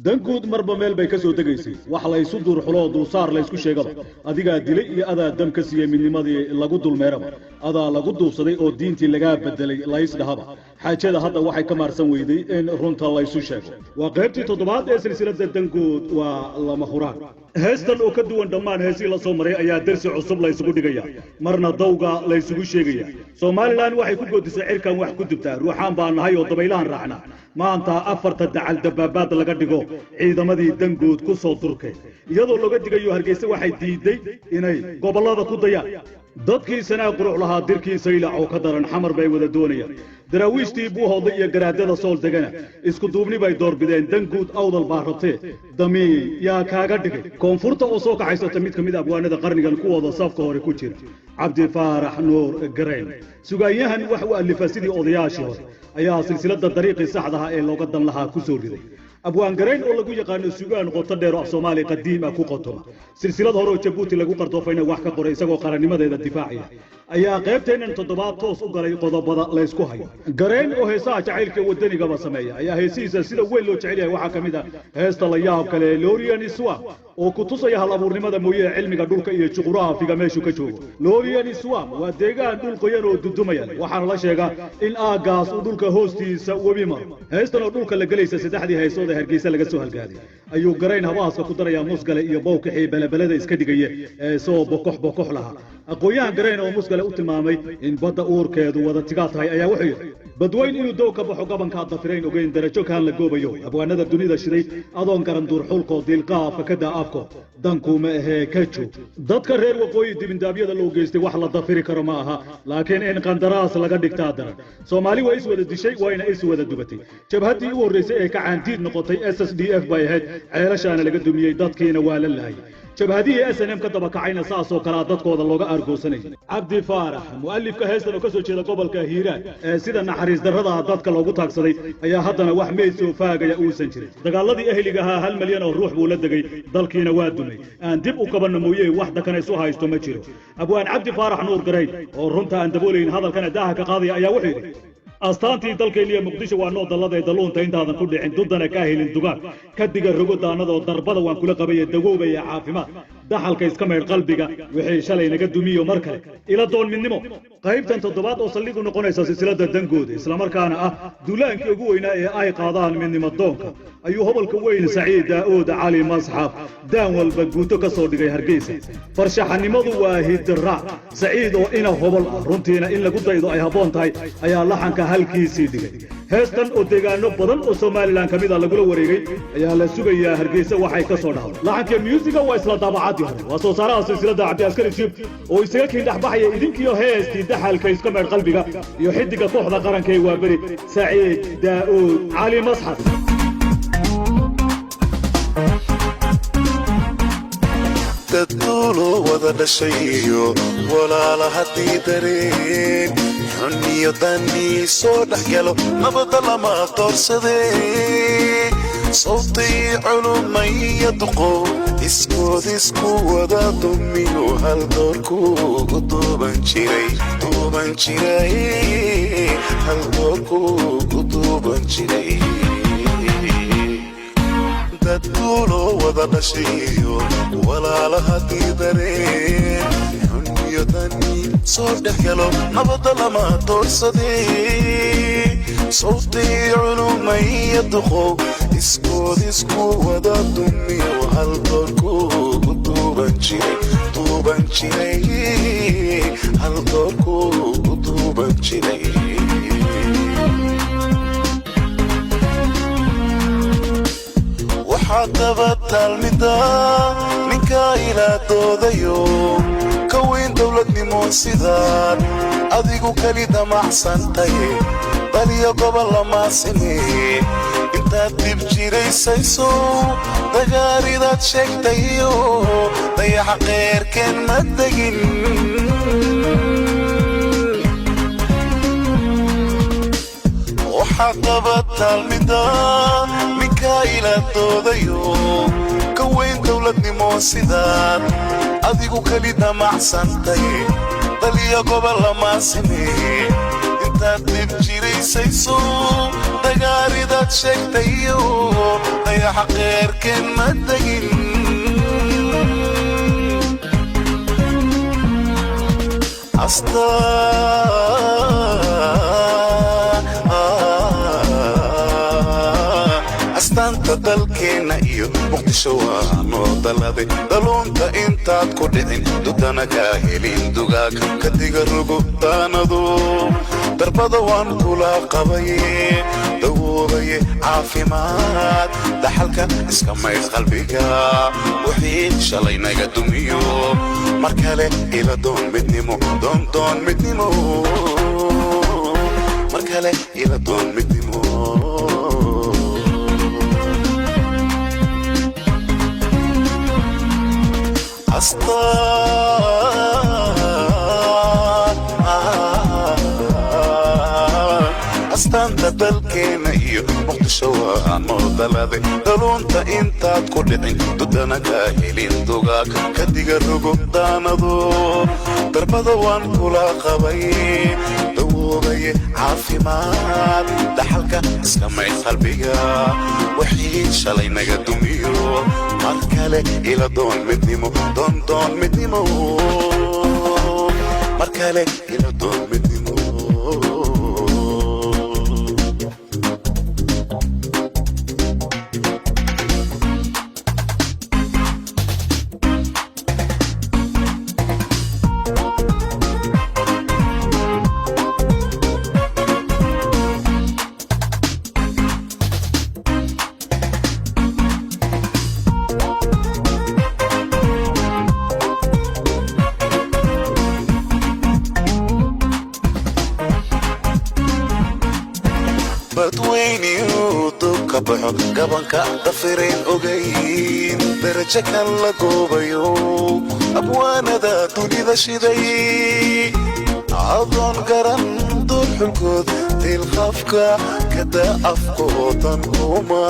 dankood marba meel bay ka soo degaysay wax la isu dur xulo dulsaar la isku sheegaba adiga dilay iyo adaa dam ka siiyay midnimadii lagu dulmeeraba adaa lagu duubsaday oo diintii laga bedelay la isdhahaba xaajada hadda waxay ka maarsan weyday in runta la isu sheego waa qaybtii toddobaad ee silsiladda dankood waa lama huraan heestan oo ka duwan dhammaan heesii la soo maray ayaa darsi cusub la isugu dhigaya marna dawga la isugu sheegaya Soomaaliland waxay ku goodisay cirkan wax ku dubtaa ruuxaan baan nahay oo dabaylahan raacna maanta afarta dacal dabaabaad laga dhigo ciidamadii dangood ku soo durkay iyadoo laga digayo Hargeysa waxay diiday inay gobolada ku dayaan dadkii sanaa quruux lahaa dirkii saylac oo ka daran xamar bay wada doonayaan daraawiishtii buu hooday iyo garaadada sool degana isku duubni bay doorbideen dangood awdal baa rabtee damii yaa kaaga dhigay koonfurta oo soo kacaysata mid kamid abwaanada qarnigan kuwooda safka hore ku jira cabdi faarax nuur gareen sugayahan wax uu alifay sidii odayaashii hore ayaa silsiladda dariiqii saxda ah ee looga dan lahaa ku soo riday abwaan gareen oo lagu yaqaano sugaan qoto dheer oo Soomaali qadiim ah ku qotoma silsilad hore oo Djibouti lagu qardoofayna wax ka qoray isagoo qarannimadeeda difaacaya ayaa qaybteenan toddobaad toos u galay qodobada la isku hayo gareen oo heesaha jacaylka wadaniga ba sameeya ayaa heesiisa sida weyn loo jecel yahay waxa kamid ah heesta la yaab kale Lorian Iswa oo ku tusaya hal abuurnimada mooyee cilmiga dhulka iyo juqraafiga meeshu ka joogo Lorian Iswa waa deegaan dhul qoyan oo dudumaya waxaana la sheegaa in aagaas uu dhulka hoostiisa webi maro heestan oo dhulka la galaysa saddexdii heesooda Hargeysa laga soo halgaaday ayuu gareen habaaska ku daraya musgale iyo bowkixii balbalada iska dhigaya ee soo bokox laha aqooyahan gareen oo musgale u tilmaamay in badda uurkeedu wada tigaa tahay ayaa wuxuu yiri badweyn inuu dow ka baxo gabanka dafireen ogeyn darajo kaan la goobayo abwaanada dunida shiday adoon garan duur xulko dilqaafka ka daafko danku ma ahee ka joog dadka reer waqooyi dibindaabyada loo geystay wax la dafiri karo ma aha laakiin in qandaraas laga dhigtaa daran Soomaali way is wada dishay wayna is wada dubatay jabhadii u horeysay ee ka caantiid noqotay SSDF bay ahayd ceelashaana laga dumiyay dadkiina waa la laayay jabhadii SNM ka daba kacayna saasoo kala dadkooda looga argoosanay Cabdi Faarax muallifka heestan oo ka soo jeeda gobolka Hiiraan ee sida naxariis darrada dadka loogu taagsaday ayaa haddana wax meed soo faagaya uusan jirin dagaaladii ahliga ahaa 1 milyan oo ruux buu la dagay dalkiina waa dumay aan dib u kabanno mooyee wax dakana isu haysto ma jiro abwaan Cabdi Faarax nuur gareyn oo runta aan daboolayn hadalkana daaha ka qaadaya ayaa wuxuu yiri astaantii dalkeena Muqdisho waa noo dalada daluunta intaadan ku dhicin dudana ka helin dugaan ka diga rogo daanada oo darbada waan kula qabay dagoobaya caafimaad daxalka iska meed qalbiga wixii shalay naga dumiyo mar kale ila doon midnimo qaybtan toddobaad oo saldhig u noqonaysa silsiladda dangood isla markaana ah duulaankii ugu weynaa ee ay qaadaan midnimo doonka ayuu hobolka weyn Saciid Daawud Cali Masxaf daan walba guuto ka soo dhigay Hargeysa farshaxanimadu waa hidra Saciid oo ina hobol runtiina in lagu daydo ay haboon tahay ayaa laxanka halkiisii dhigay heestan oo deegaano badan oo Soomaaliland kamid ah lagu wareegay ayaa la sugayaa Hargeysa waxay ka soo dhacday laxanka musiga waa isla daabacadii hore waa soo saaraha silsiladda Cabdi Askari Jib oo isaga kii dhaxbaxaya idinkiyo heestii daxalka iska meed qalbiga iyo xidiga kooxda qaranka ee waa bari Saciid Daawud Cali Masxaf dadkulo wada dhashayo walaala hadii dareen xunniyo dani soo dhaxgalo nabada lama doorsadee صوتي علومي يدقو اسكود اسكو ودا دميو هالدوركو قطوبان شراي هالدوركو قطوبان شراي dadkulo wada dhashayo walaala hadii dareen xunniyo dani soo dhaxgalo nabada lama doorsadee صوتي علومي يدقو اسكو ودا دميو هالدوركو قطوبان شراي هالدوركو قطوبان شراي وحتى بطل مدى منك إلى دوديو كوين دولتني موسيدان أديقو كاليدا محسن طيب baliyo gobol lama sinee intaad dib jiraysayso dagaaridaad sheegtayo dayaxa qeyrkeen ma degin waxaad dabatal midaan minka ila doodayo ka weyn dowladnimo sidaad adigu kali damacsantahay baliyo gobol lama sinee intaad dib jiraysayso dagaaridaad sheegtayo dayaxa qeyrkeen ma degin astaanta dalkeena iyo muqdisho waa noo daladay daluunta intaad ku dhicin dudana kaa helin dugaag ka diga rugo daanado darbada waan kula qabaye dawoobaye caafimaad daxalka iska mayd qalbiga wixii shalay naga dumiyo mar kale ila doon midnimo doon midnimo mar kale ila doon midnimo astaanta dalkeena iyo muqdisho waa noo daladay daluunta intaad ku dhicin dudana kaa helin dugaag ka diga rugo daanado darbada waan kula qabay dawoobaye caafimaad daxalka iska mayd qalbiga wixii shalay naga dumiyo mar kale ila doon midnimo doon midnimo mar kale ila doon midnimo badweyniyu dubka baxo gabanka dafireen ogayn darajo kan la goobayo abwaanada dunida shiday adoon garan dul xulkood dilqafka kada afkoodan kuma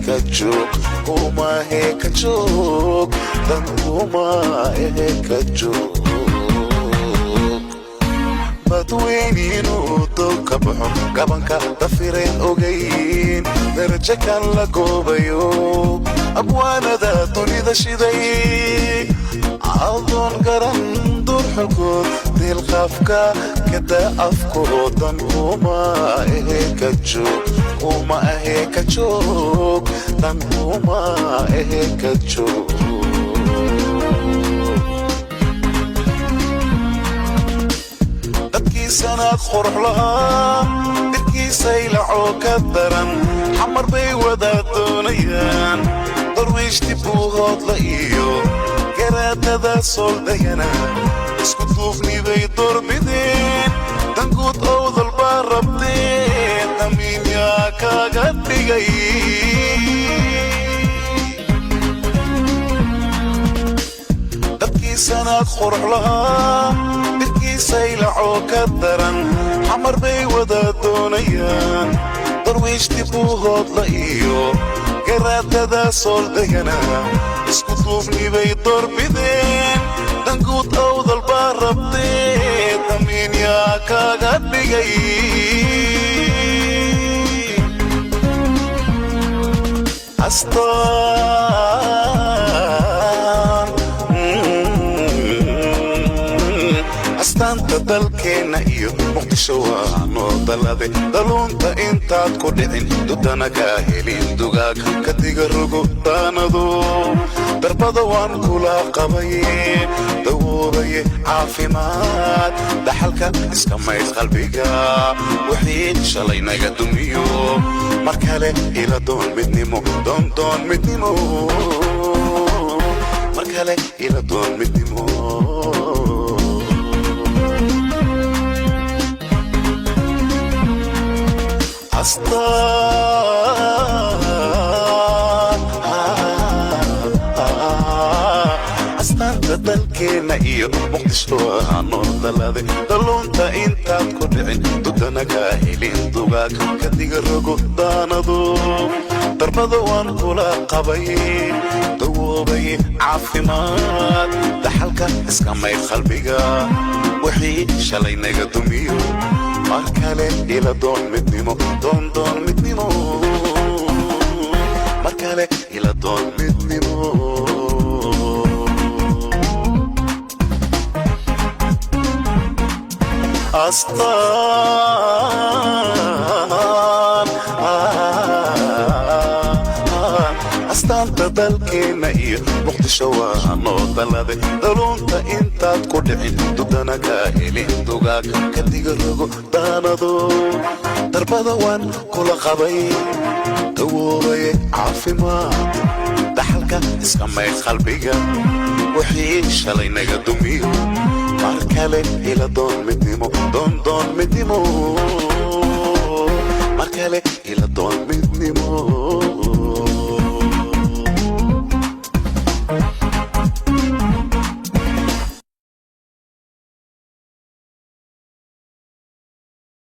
ka joog dan kuma ka joog badweyniinu dubka baxo gabanka dafireen ogayn darajo kan la goobayo abwaanada dunida shiday adoon garan dul xulkood dilqafka kada afkoodan kuma ka joog dan kuma ka joog sanaad qurux lahaa birkiisay lacoo ka daran xamar bay wadaa doonayaan darwiishti buuhoodla iyo garaadada sooldayana isku duufni bay doorbideen danguud owdal baa rabteen damiin yaa kaaga dhigay dadkii sanaad qurux lahaa saylacoo ka daran xamar bay wadaa doonayaan darwiishti buuhoodla iyo garaadada sooldayana isku duufni bay doorbideen danguud owdal baa rabteen damiin yaa kaaga dhigay astaanta dalkeena iyo muqdisho waa noo daladay daluunta intaad ku dhicin dudana kaa helin dugaag ka diga rugo daanado darbada waan kula qabaye dawoobaye caafimaad daxalka iska mayd qalbiga wixii shalay naga dumiyo mar kale ila doon midnimo doon midnimo mar kale ila doon midnimo astaanta dalkeena iyo muqdisho waa noo daladay daluunta intaad ku dhicin dudana kaa helin dugaag ka diga rogo daanado darbada waan kula qabay dawoobay caafimaad daxalka iskamay qalbiga wixii shalay naga dumiyo mar kale ila doon midnimo doon midnimo mar kale ila doon midnimo astaanta dalkeena iyo muqdisho waa noo daladay daluunta intaad ku dhicin dudana ka helin dugaag ka diga rogo daanado darbada waan kula qabay dawoobay caafimaad daxalka iskamay qalbiga wixii shalay naga dumiyo mar kale ila doon midnimo doon midnimo mar kale ila doon midnimo